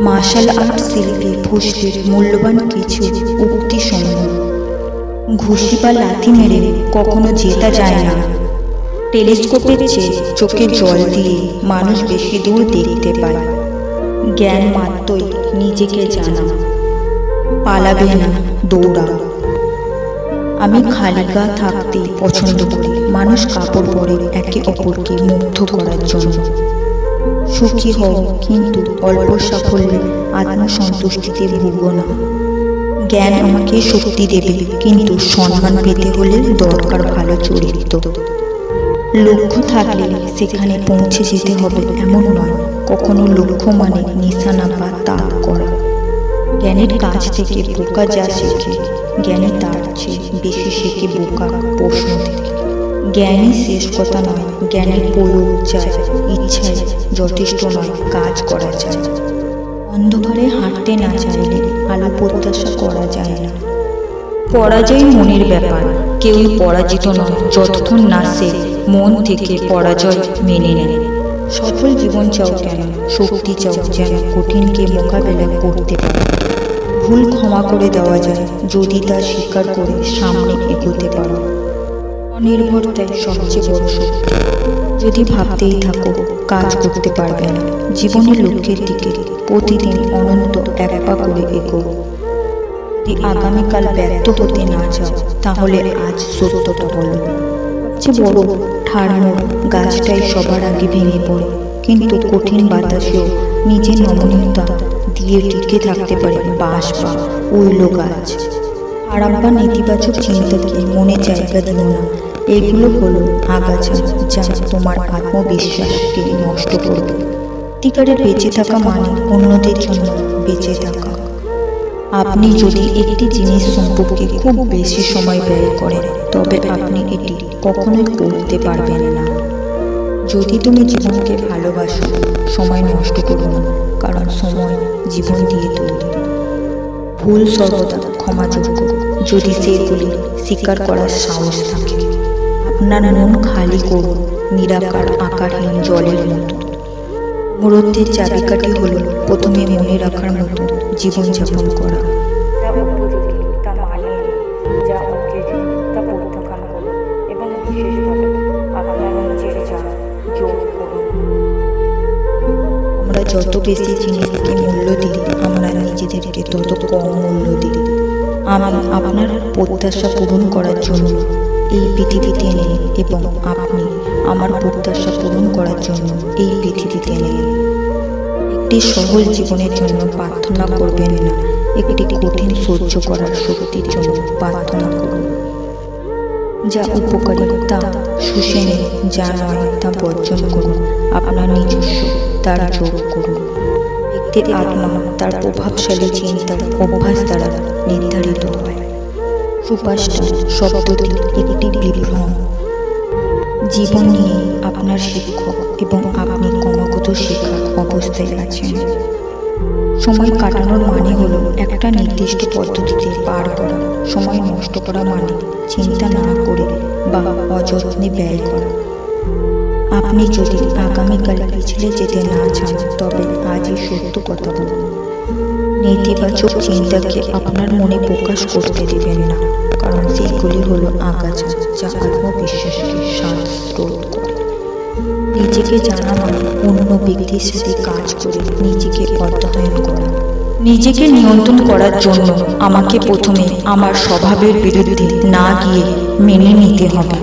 Martial art শিল্পী ফুসলির মূল্যবান কিছু উক্তি সমূহ। ঘুষি বা লাথি মেরে কখনো জেতা যায় না। টেলিস্কোপের চেয়ে চোখে জল দিয়ে মানুষ বেশি দূর দেখতে পায়। জ্ঞান মাত্রই নিজেকে জানা। পালাবে না, দৌড়াও। আমি খালি গা থাকতে পছন্দ করি। মানুষ কাপড় পরে একে অপরকে মুগ্ধ করার জন্য। সুখী হও, কিন্তু অল্প সাফল্যে আত্মসন্তুষ্টিতে ভুগো না। জ্ঞান আমাকে শক্তি দেবে, কিন্তু সম্মান পেতে হলে দরকার ভালো চরিত্র। লক্ষ্য থাকলে সেখানে পৌঁছে যেতে হবে এমন নয়। কখনো লক্ষ্য মানে নিশানা বা তাক করা। জ্ঞানের কাছ থেকে বোকা যা শেখে, জ্ঞানী তার চেয়ে বেশি শেখে বোকার প্রশ্ন থেকে। জ্ঞানই শেষ কথা নয়, জ্ঞানের প্রয়োগ চায়, ইচ্ছায় যথেষ্ট নয়, কাজ করা যায়। অন্ধকারে হাঁটতে না চাইলে আলো প্রত্যাশা করা যায় না। পরাজয় মনের ব্যাপার। কেউই পরাজিত নয় যতক্ষণ না সে মন থেকে পরাজয় মেনে নেয়। সফল জীবন চাও কেন? শক্তি চাও যেন কঠিনকে মোকাবেলা করতে পারে। ভুল ক্ষমা করে দেওয়া যায় যদি তা স্বীকার করে সামনে এগোতে পারো। অনির্ভরতাই সবচেয়ে বড় শক্তি। যদি ভাবতেই থাকো, কাজ করতে পারবে না। জীবনের লক্ষ্যের দিকে প্রতিদিন অনন্ত এক পা করে এগো। যদি আগামীকাল ব্যর্থ হতে না চাও, তাহলে আজ সত্যটা বলো। সবচেয়ে বড় ঠাড়মোড় গাছটাই সবার আগে ভেঙে পড়ে, কিন্তু কঠিন বাতাসেও নিজের নমনীয়তা দিয়ে টিকে থাকতে পারে বাঁশ বা উইল গাছ। খারাপ বা নেতিবাচক চিন্তাকে মনে জায়গা দিও না। এগুলো হলো আগাছা যা তোমার আত্মবিশ্বাসকে নষ্ট করবে। সত্যিকারে বেঁচে থাকা মানে অন্যদের জন্য বেঁচে থাকা। আপনি যদি একটি জিনিস সম্পর্কে খুব বেশি সময় ব্যয় করেন, তবে আপনি এটি কখনোই করতে পারবেন না। যদি তুমি জীবনকে ভালোবাসো, সময় নষ্ট করো না, কারণ সময় জীবন দিয়ে তৈরি। ভুল সর্বদা ক্ষমাযোগ্য যদি সেগুলি স্বীকার করার সাহস থাকে। আপনার মন খালি করুন, নিরাকার আকারহীন জলের মতো। মুহূর্তের চাবিকাঠি হলো প্রথমে মনে রাখার মতো জীবনযাপন করা। যা উপযোগী তা মানিয়ে নিন, যা উপযোগী তা প্রত্যাখ্যান করুন, এবং বিশেষভাবে আপনার নিজের যা যোগ করুন। আমরা যত বেশি জিনিসকে মূল্য দিই, আমরা নিজেদেরকে তত কম মূল্য দিই। আমি আপনার প্রত্যাশা পূরণ করার জন্য এই পৃথিবীতে নেই, এবং আপনি আমার প্রত্যাশা পূরণ করার জন্য এই পৃথিবীতে নেই। একটি সহজ জীবনের জন্য প্রার্থনা করবেন না, একটি কঠিন সহ্য করার শক্তির জন্য প্রার্থনা করুন। যা উপকারী তা শুষে নিন, যা নয় তা বর্জন করুন। আপনার নিজস্ব তার যোগ করুন। ব্যক্তির আত্মা তার প্রভাবশালী চিন্তার অভ্যাস দ্বারা নির্ধারিত হয়। সুপারস্টার শব্দটি একটি বিভ্রম। জীবন নিয়ে আপনার শিক্ষক, এবং আপনি ক্রমাগত শেখার অবস্থায় আছেন। সময় কাটানোর মানে হলো একটা নির্দিষ্ট পদ্ধতিতে পার করা। সময় নষ্ট করা মানে চিন্তা না করে বা অযত্নে ব্যয় করা। আপনি যদি আগামীকাল পিছলে যেতে না চান, তবে আজই সত্য কথা বলুন। নেতিবাচক চিন্তাকে আপনার মনে প্রকাশ করতে দেবেন না, কারণ সেগুলি হলো আগাছা যা আত্মবিশ্বাসকে শ্বাসরোধ করে। নিজেকে জানা মানে অন্য ব্যক্তির সাথে কাজ করে নিজেকে অধ্যয়ন করা। নিজেকে নিয়ন্ত্রণ করার জন্য আমাকে প্রথমে আমার স্বভাবের বিরুদ্ধে না গিয়ে মেনে নিতে হবে।